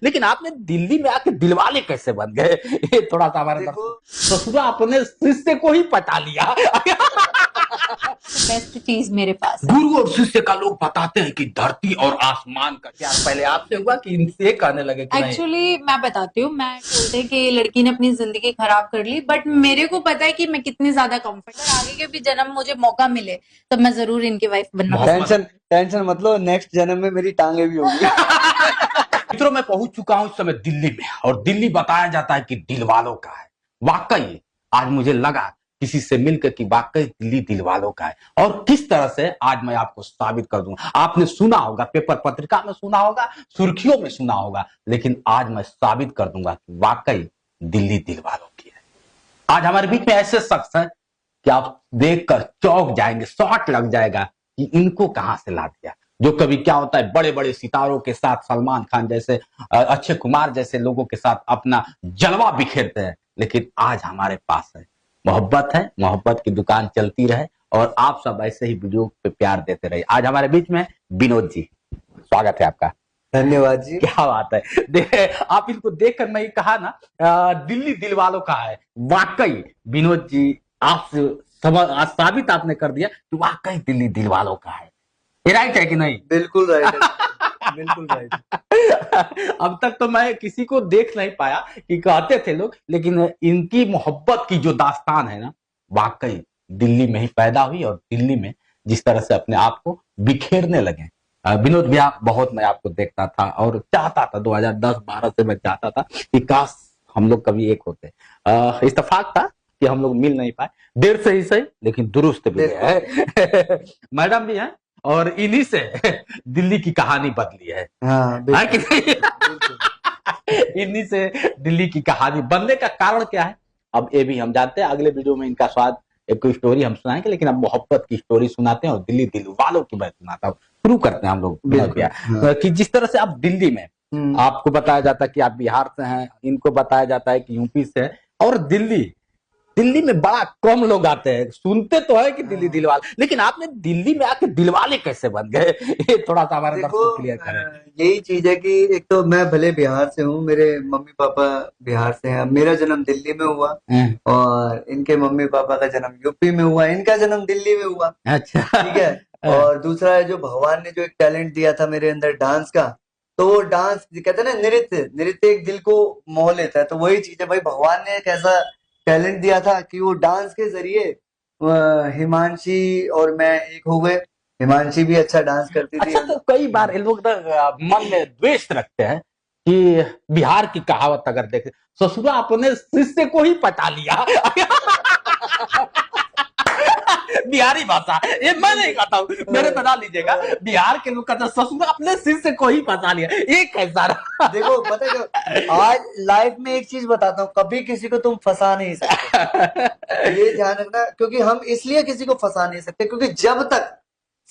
लेकिन आपने दिल्ली में आके दिलवाले कैसे बन गए, ये थोड़ा सा हमारे ससुरा अपने शिष्य को ही पटा लिया। बेस्ट चीज मेरे पास है। गुरु और शिष्य का लोग बताते हैं कि धरती और आसमान का प्यार पहले आपसे हुआ कि इनसे कहने लगे कि नहीं? एक्चुअली मैं बताती हूँ, मैं बोलते हैं कि लड़की ने अपनी जिंदगी खराब कर ली, बट मेरे को पता है कि मैं कितनी ज्यादा कंफर्ट, आगे के भी जन्म मुझे मौका मिले तो मैं जरूर इनकी वाइफ बनना पसंद। टेंशन मत लो, नेक्स्ट जन्म में मेरी टांगे भी होंगी। मित्रों, मैं पहुंच चुका हूं इस समय दिल्ली में, और दिल्ली बताया जाता है कि दिल वालों का है। वाकई आज मुझे लगा किसी से मिलकर कि वाकई दिल्ली दिल वालों का है, और किस तरह से आज मैं आपको साबित कर दूंगा। आपने सुना होगा, पेपर पत्रिका में सुना होगा, सुर्खियों में सुना होगा, लेकिन आज मैं साबित कर दूंगा कि वाकई दिल्ली दिल वालों की है। आज हमारे बीच में ऐसे शख्स हैं कि आप देखकर चौंक जाएंगे, शॉट लग जाएगा कि इनको कहां से ला दिया। जो कभी क्या होता है, बड़े बड़े सितारों के साथ, सलमान खान जैसे, अक्षय कुमार जैसे लोगों के साथ अपना जलवा बिखेरते हैं, लेकिन आज हमारे पास है मोहब्बत है। मोहब्बत की दुकान चलती रहे और आप सब ऐसे ही वीडियो पे प्यार देते रहे। आज हमारे बीच में विनोद जी, स्वागत है आपका। धन्यवाद जी। क्या बात है, आप इनको देखकर मैं कहा ना, दिल्ली दिल वालों का है। वाकई विनोद जी, आप आज साबित आपने कर दिया कि वाकई दिल्ली दिल वालों का है। ये राइट है कि नहीं? बिल्कुल राइट है, बिल्कुल राइट। अब तक तो मैं किसी को देख नहीं पाया कि कहते थे लोग, लेकिन इनकी मोहब्बत की जो दास्तान है ना, वाकई दिल्ली में ही पैदा हुई, और दिल्ली में जिस तरह से अपने आप को बिखेरने लगे। विनोद भैया, बहुत मैं आपको देखता था और चाहता था, 2010-12 से मैं चाहता था कि काश हम लोग कभी एक होते। इत्तेफाक था कि हम लोग मिल नहीं पाए, देर से ही सही लेकिन दुरुस्त भी है। मैडम भी हैं, और इन्हीं से दिल्ली की कहानी बदली है। हाँ, है कि नहीं? इन्हीं से दिल्ली की कहानी बनने का कारण क्या है, अब ये भी हम जानते हैं। अगले वीडियो में इनका स्वाद, एक स्टोरी हम सुनाएंगे, लेकिन अब मोहब्बत की स्टोरी सुनाते हैं और दिल्ली दिल वालों की मैं सुनाता हूँ। शुरू करते हैं हम लोग कि जिस तरह से आप दिल्ली में, आपको बताया जाता है कि आप बिहार से हैं, इनको बताया जाता है कि यूपी से है, और दिल्ली में बड़ा कम लोग आते हैं। सुनते तो है कि दिल्ली दिलवाले, लेकिन आपने दिल्ली में आके दिलवाले कैसे बन गए, ये थोड़ा सा हमारे दर्शक क्लियर करें। यही चीज है कि एक तो मैं भले बिहार से हूँ, मेरे मम्मी पापा बिहार से हैं, मेरा जन्म दिल्ली में हुआ, और इनके मम्मी पापा का जन्म यूपी में हुआ, इनका जन्म दिल्ली में हुआ। अच्छा, ठीक है। और दूसरा है, जो भगवान ने जो एक टैलेंट दिया था मेरे अंदर डांस का, तो वो डांस कहते हैं ना, नृत्य एक दिल को मोह लेता है। तो वही चीज है भाई, भगवान ने एक ऐसा टैलेंट दिया था कि वो डांस के जरिए हिमांशी और मैं एक हो गए। हिमांशी भी अच्छा डांस करती थी। अच्छा, तो कई बार लोग मन में द्वेष रखते हैं कि बिहार की कहावत अगर देखें, ससुरा अपने शिष्य को ही पटा लिया। बिहारी भाषा, ये मैं नहीं कहता हूँ, मेरे बना लीजिएगा। बिहार के लोग कहते हैं ससुरा अपने शिष्य को ही पटा लिया। ये कैसा रहा? देखो, पता है क्या, आज लाइफ में एक चीज बताता हूँ, कभी किसी को तुम फंसा नहीं सकते। ये ध्यान रखना, क्योंकि हम इसलिए किसी को फंसा नहीं सकते क्योंकि जब तक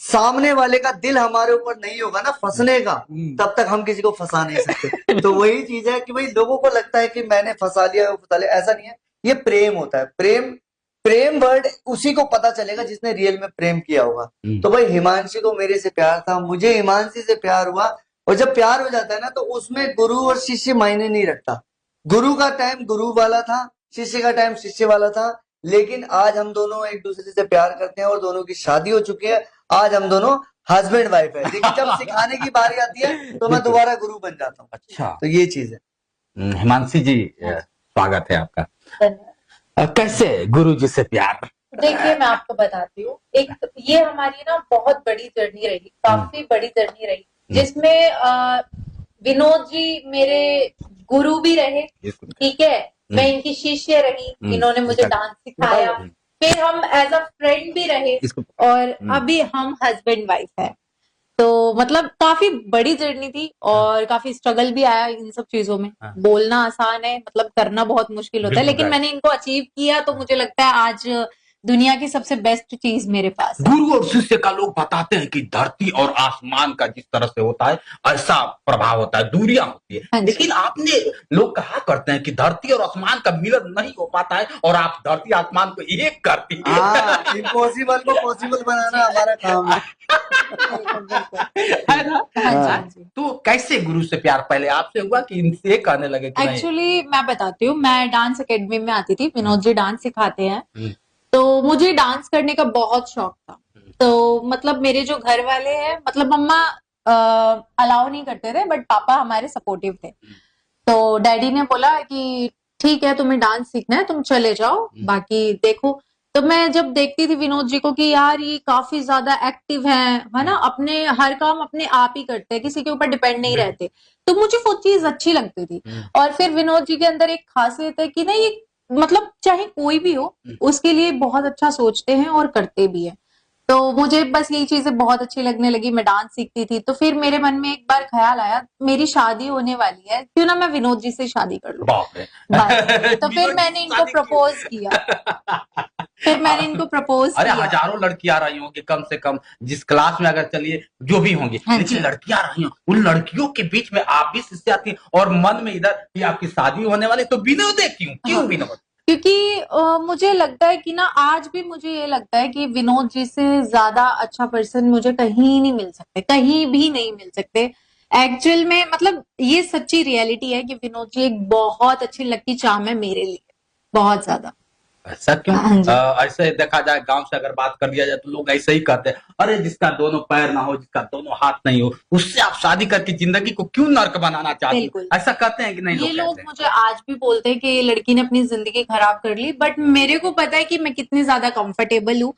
सामने वाले का दिल हमारे ऊपर नहीं होगा ना फंसने का, तब तक हम किसी को फंसा नहीं सकते। तो वही चीज है कि भाई लोगों को लगता है कि मैंने फंसा लिया, ऐसा नहीं है। ये प्रेम होता है। प्रेम वर्ड उसी को पता चलेगा जिसने रियल में प्रेम किया होगा। तो भाई हिमांशी को मेरे से प्यार था, मुझे हिमांशी से प्यार हुआ, और जब प्यार हो जाता है ना, तो उसमें गुरु और शिष्य मायने नहीं रखता। गुरु का टाइम गुरु वाला था, शिष्य का टाइम शिष्य वाला था, लेकिन आज हम दोनों एक दूसरे से प्यार करते हैं और दोनों की शादी हो चुकी है। आज हम दोनों हस्बैंड वाइफ है, लेकिन जब सिखाने की बारी आती है तो मैं दोबारा गुरु बन जाता हूँ। अच्छा, तो ये चीज है। हिमांशी जी, स्वागत है आपका। कैसे गुरु जी से प्यार? देखिए, मैं आपको बताती हूँ, एक ये हमारी ना बहुत बड़ी जर्नी रही, काफी बड़ी जर्नी रही, जिसमें विनोद जी मेरे गुरु भी रहे, ठीक है, मैं इनकी शिष्य रही, इन्होंने मुझे डांस सिखाया, फिर हम एज अ फ्रेंड भी रहे, और अभी हम हस्बैंड वाइफ है। तो मतलब काफी बड़ी जर्नी थी, और काफी स्ट्रगल भी आया इन सब चीजों में। बोलना आसान है, मतलब करना बहुत मुश्किल होता है, लेकिन मैंने इनको अचीव किया, तो मुझे लगता है आज दुनिया की सबसे बेस्ट चीज मेरे पास है। गुरु और शिष्य का लोग बताते हैं कि धरती और आसमान का जिस तरह से होता है ऐसा प्रभाव होता है, दूरियां होती है। हाँ जी। लेकिन आपने लोग कहा करते हैं कि धरती और आसमान का मिलन नहीं हो पाता है और आप धरती आसमान को एक करती हाँ, इम्पॉसिबल को पॉसिबल बनाना हमारा काम है। बिल्कुल बिल्कुल। है ना? हाँ जी, हाँ। हाँ जी। तो कैसे गुरु से प्यार पहले आपसे हुआ कि इनसे कहने लगे कि नहीं? एक्चुअली मैं बताती हूँ, मैं डांस एकेडमी में आती थी, विनोद जी डांस सिखाते हैं, हम्म, तो मुझे डांस करने का बहुत शौक था। तो मतलब मेरे जो घर वाले हैं, मतलब मम्मा अलाउ नहीं करते थे, बट पापा हमारे सपोर्टिव थे। तो डैडी ने बोला कि ठीक है, तुम्हें डांस सीखना है, तुम चले जाओ, बाकी देखो। तो मैं जब देखती थी विनोद जी को कि यार ये काफी ज्यादा एक्टिव है ना, अपने हर काम अपने आप ही करते हैं, किसी के ऊपर डिपेंड नहीं रहते, तो मुझे वो चीज अच्छी लगती थी। और फिर विनोद जी के अंदर एक खासियत है कि नहीं, ये मतलब चाहे कोई भी हो, उसके लिए बहुत अच्छा सोचते हैं और करते भी है। तो मुझे बस यही चीजें बहुत अच्छी लगने लगी, मैं डांस सीखती थी। तो फिर मेरे मन में एक बार ख्याल आया, मेरी शादी होने वाली है, क्यों ना मैं विनोद जी से शादी कर लूं। बाप रे। बस तो फिर विनोद जी मैंने से इनको शादी प्रपोज की। किया। फिर मैंने इनको प्रपोज अरे किया। हजारों लड़कियां आ रही होंगी कम से कम, जिस क्लास में अगर चलिए जो भी होंगी, हाँ लेकिन जी। लड़कियां आ रही हो, उन लड़कियों के बीच में आप भी शिष्या थी और मन में इधर कि आपकी शादी होने वाली, तो विनोद क्यों क्यों हाँ। विनोद? क्योंकि मुझे लगता है कि ना, आज भी मुझे ये लगता है कि विनोद जी से ज्यादा अच्छा पर्सन मुझे कहीं नहीं मिल सकते, कहीं भी नहीं मिल सकते। एक्चुअल में मतलब ये सच्ची रियलिटी है कि विनोद जी एक बहुत अच्छी लकी चार्म है मेरे लिए, बहुत ज्यादा। ऐसा क्यों? हाँ जी। ऐसे देखा जाए, गांव से अगर बात कर लिया जाए तो लोग ऐसे ही कहते हैं, अरे जिसका दोनों पैर ना हो, जिसका दोनों हाथ नहीं हो, उससे आप शादी करके जिंदगी को क्यों नर्क बनाना चाहती हो? बिल्कुल। ऐसा कहते हैं कि नहीं? ये लोग लोग कहते हैं। मुझे आज भी बोलते हैं कि ये लड़की ने अपनी जिंदगी खराब कर ली, बट मेरे को पता है कि मैं कितनी ज्यादा कंफर्टेबल हूँ।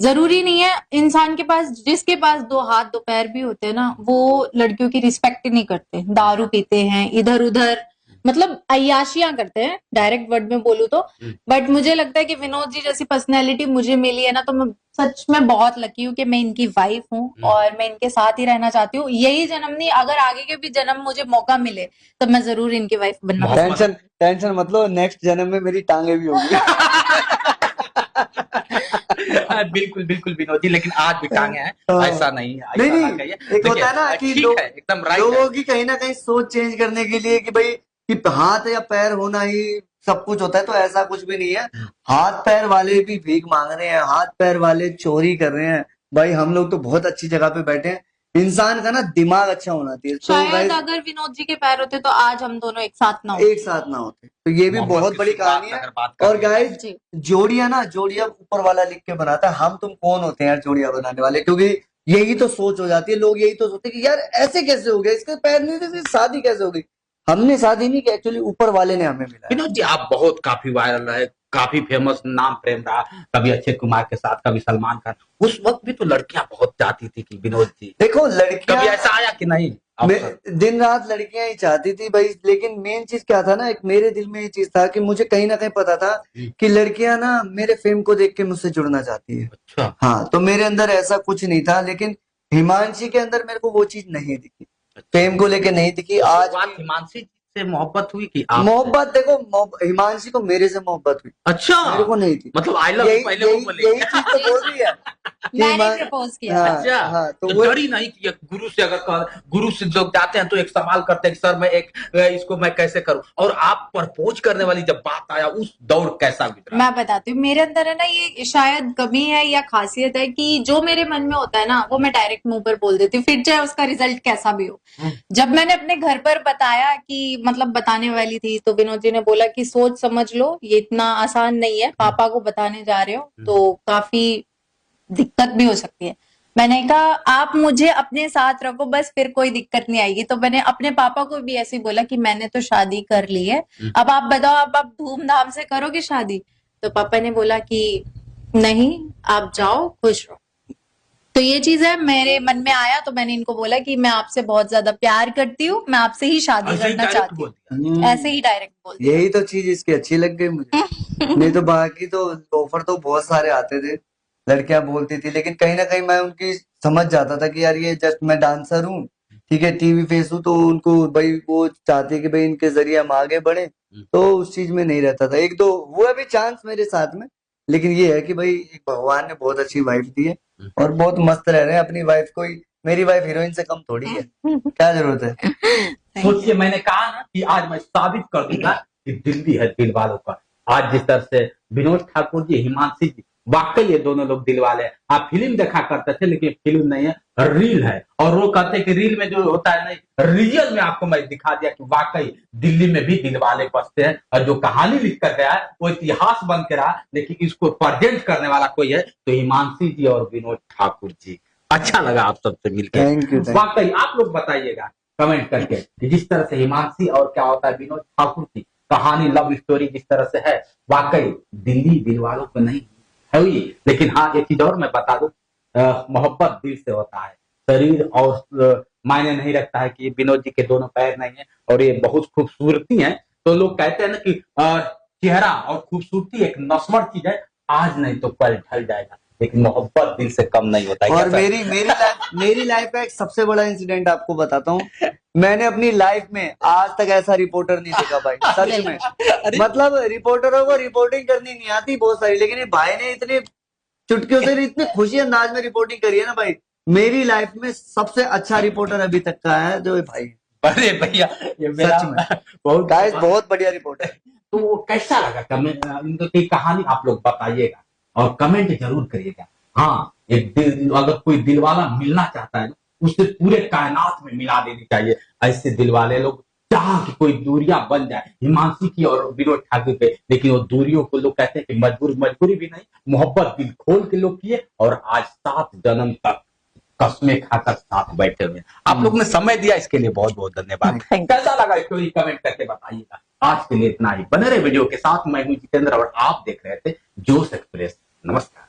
जरूरी नहीं है, इंसान के पास, जिसके पास दो हाथ दो पैर भी होते हैं ना, वो लड़कियों की रिस्पेक्ट नहीं करते, दारू पीते हैं, इधर उधर मतलब अय्याशियां करते हैं, डायरेक्ट वर्ड में बोलूं तो। बट मुझे लगता है कि विनोद जी जैसी पर्सनैलिटी मुझे मिली है ना, तो मैं सच में बहुत लकी हूँ कि मैं इनकी वाइफ हूँ और मैं इनके साथ ही रहना चाहती हूँ। यही जन्म नहीं, अगर आगे के भी जन्म मुझे मौका मिले तो मैं जरूर इनकी वाइफ बनना बहुत पसंद टेंशन टेंशन मतलब नेक्स्ट जन्म में मेरी टांगे भी होंगी। बिल्कुल बिल्कुल विनोद जी, लेकिन आज भी टांगे हैं, हाँ। ऐसा नहीं है, नहीं ऐसा ना नहीं, कहिए। एक होता है ना कि ठीक है, एकदम राइट है। लोगों की कहीं ना कहीं सोच चेंज करने के लिए कि भाई कि हाथ या पैर होना ही सब कुछ होता है, तो ऐसा कुछ भी नहीं है। हाथ पैर वाले भी भीख मांग रहे हैं, हाथ पैर वाले चोरी कर रहे हैं, भाई हम लोग तो बहुत अच्छी जगह पे बैठे हैं। इंसान का ना दिमाग अच्छा होना चाहिए, तो शायद गाइस अगर विनोद जी के पैर होते तो आज हम दोनों एक साथ ना होते। एक साथ ना होते, तो ये भी मोहब्बत बहुत की बड़ी शुरुआत कहानी है। अगर बात कर और लिया गाइस जी। जोड़ियां ना, जोड़ियां ऊपर वाला लिख के बनाता है, हम तुम कौन होते हैं यार जोड़ियां बनाने वाले, क्योंकि यही तो सोच हो जाती है, लोग यही तो सोचते हैं कि यार ऐसे कैसे हो गया, इसके पैर नहीं थे, इसकी शादी कैसे हो गई। हमने शादी नहीं की, एक्चुअली ऊपर वाले ने हमें मिलाया। विनोद जी, आप बहुत काफी वायरल रहे, काफी फेमस, नाम प्रेम रहा, कभी अक्षय कुमार के साथ, कभी सलमान खान। उस वक्त भी तो लड़कियां बहुत चाहती थी कि विनोद जी, देखो कभी लड़कियां ऐसा आया कि नहीं अवसर? दिन रात लड़कियां ही चाहती थी भाई, लेकिन मेन चीज क्या था ना, एक मेरे दिल में ये चीज था कि मुझे कहीं ना कहीं पता था कि लड़कियां ना मेरे फेम को देख के मुझसे जुड़ना चाहती है। अच्छा। हाँ, तो मेरे अंदर ऐसा कुछ नहीं था, लेकिन हिमांशी के अंदर मेरे को वो चीज नहीं दिखी, फेम को लेके नहीं दिखी। आज बात भी हिमांशी से मोहब्बत हुई कि आप? मोहब्बत देखो, हिमांशी को मेरे से मोहब्बत हुई, अच्छा, मेरे को नहीं थी। मतलब आई लव यही पहले वो यही बोले? यही चीज तो बोल रही है कि मैंने प्रपोज किया। हाँ, अच्छा, हाँ, तो तो वो डरी नहीं कि गुरु से अगर गुरु से लोग जाते हैं तो एक सवाल करते हैं कि सर मैं इसको मैं कैसे करूं, और आप प्रपोज करने वाली जब बात आया, उस दौर कैसा गुजरा? मैं बताती हूँ, मेरे अंदर है ना ये शायद कमी है या खासियत है कि जो मेरे मन में होता है ना, वो मैं डायरेक्ट मुंह पर बोल देती हूँ, फिर चाहे उसका रिजल्ट कैसा भी हो। जब मैंने अपने घर पर बताया कि मतलब बताने वाली थी, तो विनोद जी ने बोला कि सोच समझ लो, ये इतना आसान नहीं है, पापा को बताने जा रहे हो तो काफी दिक्कत भी हो सकती है। मैंने कहा आप मुझे अपने साथ रखो बस, फिर कोई दिक्कत नहीं आएगी। तो मैंने अपने पापा को भी ऐसे ही बोला कि मैंने तो शादी कर ली है, अब आप बताओ, अब आप धूमधाम से करोगे शादी? तो पापा ने बोला कि नहीं, आप जाओ, खुश रहो। तो ये चीज है, मेरे मन में आया तो मैंने इनको बोला कि मैं आपसे बहुत ज्यादा प्यार करती हूँ, मैं आपसे ही शादी ऐसे ही करना direct चाहती बोल हूँ। दिया? ऐसे ही डायरेक्ट बोल दिया। यही तो चीज इसकी अच्छी लग गई मुझे। नहीं तो बाकी तो ऑफर तो बहुत सारे आते थे, लड़कियां बोलती थी, लेकिन कहीं ना कहीं मैं उनकी समझ जाता था कि यार ये जस्ट मैं डांसर हूँ, ठीक है, टीवी फेस हूँ, तो उनको भाई वो चाहती है कि भाई इनके जरिए हम आगे बढ़े, तो उस चीज में नहीं रहता था। एक दो हुआ भी चांस मेरे साथ में, लेकिन ये है कि भाई एक भगवान ने बहुत अच्छी वाइफ दी है और बहुत मस्त रह रहे हैं अपनी वाइफ को ही। मेरी वाइफ हीरोइन से कम थोड़ी है, क्या जरूरत है। सोचिए, मैंने कहा ना कि आज मैं साबित कर दूंगा कि दिल्ली है दिल वालों का। आज जिस तरह से विनोद ठाकुर जी, हिमांशी जी, वाकई ये दोनों लोग दिल वाले हैं। आप फिल्म देखा करते थे, लेकिन फिल्म नहीं है, रील है। और वो कहते हैं कि रील में जो होता है नहीं, रियल में आपको मैं दिखा दिया कि वाकई दिल्ली में भी दिल वाले बसते हैं। और जो कहानी लिख कर गया है वो इतिहास बन के रहा, लेकिन इसको प्रेजेंट करने वाला कोई है तो हिमांशी जी और विनोद ठाकुर जी। अच्छा लगा आप सबसे मिलकर। Thank you. वाकई आप लोग बताइएगा कमेंट करके कि जिस तरह से हिमांशी और क्या होता है विनोद ठाकुर की कहानी, लव स्टोरी जिस तरह से है, वाकई दिल्ली दिल वालों को नहीं है हुई। लेकिन हाँ, एक चीज और मैं बता दूं, मोहब्बत दिल से होता है, शरीर और मायने नहीं रखता है कि विनोद जी के दोनों पैर नहीं है और ये बहुत खूबसूरती है। तो लोग कहते हैं ना कि चेहरा और खूबसूरती एक नस्वर चीज है, आज नहीं तो कल ढल जाएगा, लेकिन मोहब्बत दिल से कम नहीं होता है। और मेरी लाइफ का एक सबसे बड़ा इंसिडेंट आपको बताता हूँ। मैंने अपनी लाइफ में आज तक ऐसा रिपोर्टर नहीं देखा भाई, सच में। मतलब रिपोर्टरों को रिपोर्टिंग करनी नहीं आती बहुत सारी, लेकिन ये भाई ने इतनी चुटकियों से इतनी खुशी अंदाज में रिपोर्टिंग करी है ना भाई। मेरी लाइफ में सबसे अच्छा रिपोर्टर अभी तक का है जो ये भाई। अरे भैया, ये मेरा सच में बहुत बढ़िया रिपोर्टर। तो वो कैसा लगा कमेंट, इनकी कहानी आप लोग बताइएगा और कमेंट जरूर करिएगा। हाँ, एक दिल, अगर कोई दिलवाला मिलना चाहता है उससे पूरे कायनात में मिला देनी चाहिए। ऐसे दिलवाले लोग चाह कि कोई दूरियां बन जाए हिमांशी की और विनोद ठाकुर पे, लेकिन वो दूरियों को लोग कहते हैं कि मजबूरी भी नहीं, मोहब्बत दिल खोल के लोग किए और आज 7 जन्म तक कसमें खाकर साथ बैठे हुए। आप लोग ने समय दिया, इसके लिए बहुत बहुत धन्यवाद। कैसा लगा स्टोरी कमेंट करके बताइएगा। आज के लिए इतना ही, बने रहे वीडियो के साथ। मैं हूं जितेंद्र और आप देख रहे थे जोश एक्सप्रेस। नमस्कार।